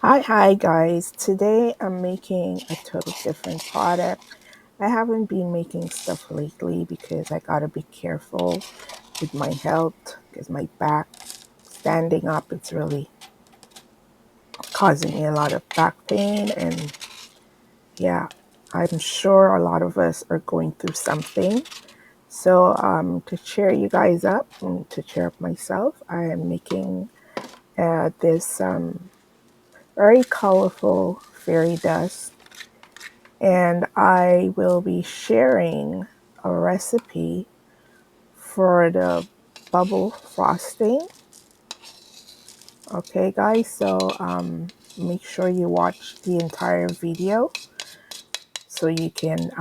Hi guys. Today I'm making a total different product. I haven't been making stuff lately because I gotta be careful with my health because my back standing up it's really causing me a lot of back pain and yeah, I'm sure a lot of us are going through something. So to cheer you guys up and to cheer up myself, I am making this very colorful fairy dust, and I will be sharing a recipe for the bubble frosting. Okay, guys, so make sure you watch the entire video so you can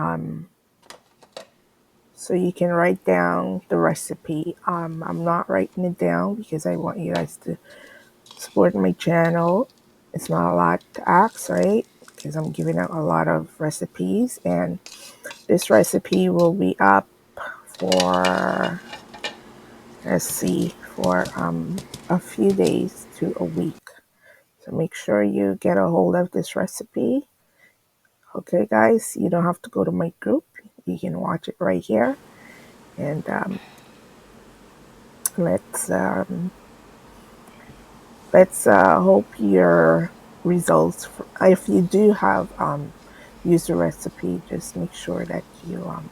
write down the recipe. I'm not writing it down because I want you guys to support my channel. It's not a lot to ask, right? Because I'm giving out a lot of recipes, and this recipe will be up for, let's see, for a few days to a week. So make sure you get a hold of this recipe. Okay, guys, you don't have to go to my group. You can watch it right here. And let's um, let's hope your results. If you do have used the recipe, just make sure that you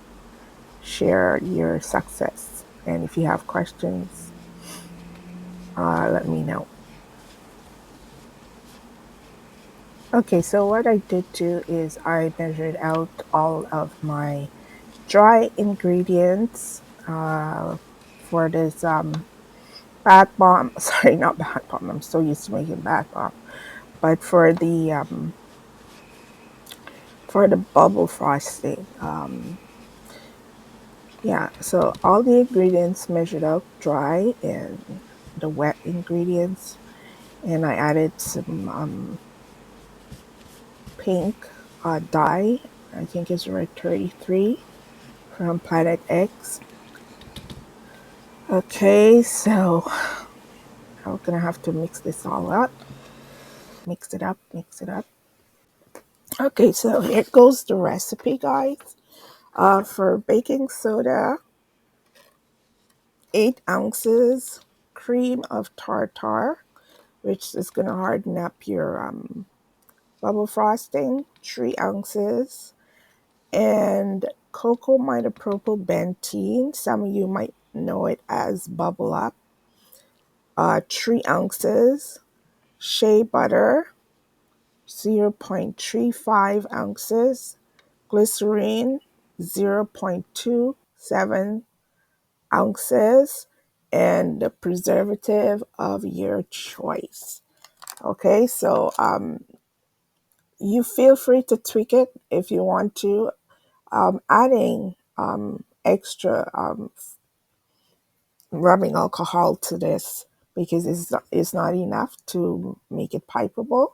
share your success. And if you have questions, let me know. Okay, so what I did do is I measured out all of my dry ingredients for this bath bomb. Sorry, not bath bomb. I'm so used to making bath bomb, but for the bubble frosting. Yeah, so all the ingredients measured out dry and the wet ingredients, and I added some pink dye. I think it's red 33 from Planet X. Okay, so I'm gonna have to mix this all up. Mix it up, mix it up. Okay, so here goes the recipe, guys. For baking soda, 8 ounces, cream of tartar, which is gonna harden up your bubble frosting, 3 ounces, and cocoa minopropyl benzene. Some of you might know it as bubble up, 3 ounces, shea butter, 0.35 ounces, glycerine, 0.27 ounces, and the preservative of your choice. Okay, so you feel free to tweak it if you want to. Adding extra rubbing alcohol to this because it's not enough to make it pipeable.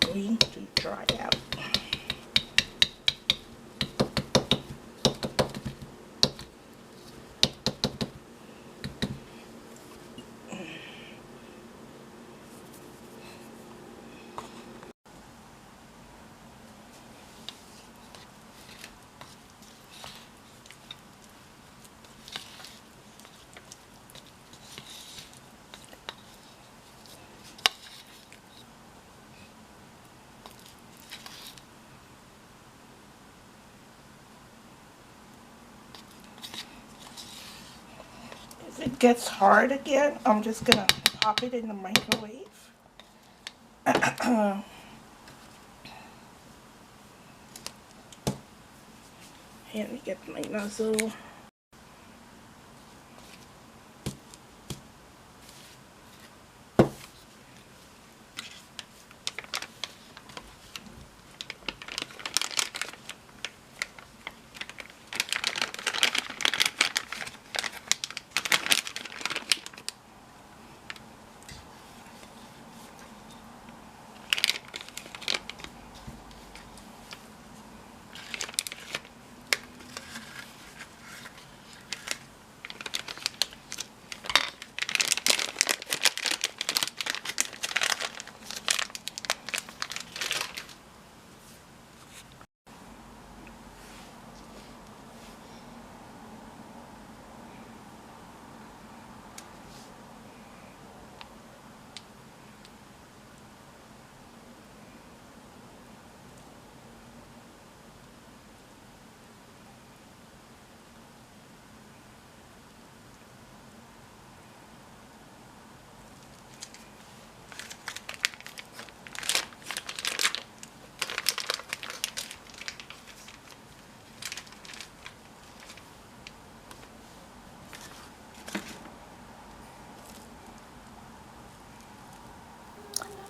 Going to dry out. If it gets hard again, I'm just gonna pop it in the microwave. Here we get my nozzle.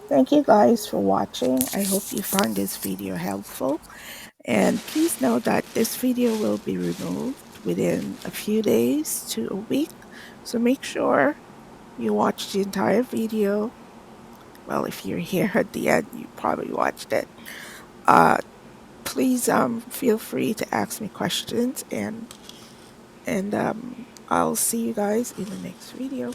Thank you guys for watching. I hope you found this video helpful. And please know that this video will be removed within a few days to a week. So make sure you watch the entire video. Well, if you're here at the end, you probably watched it. Uh, please feel free to ask me questions, and I'll see you guys in the next video.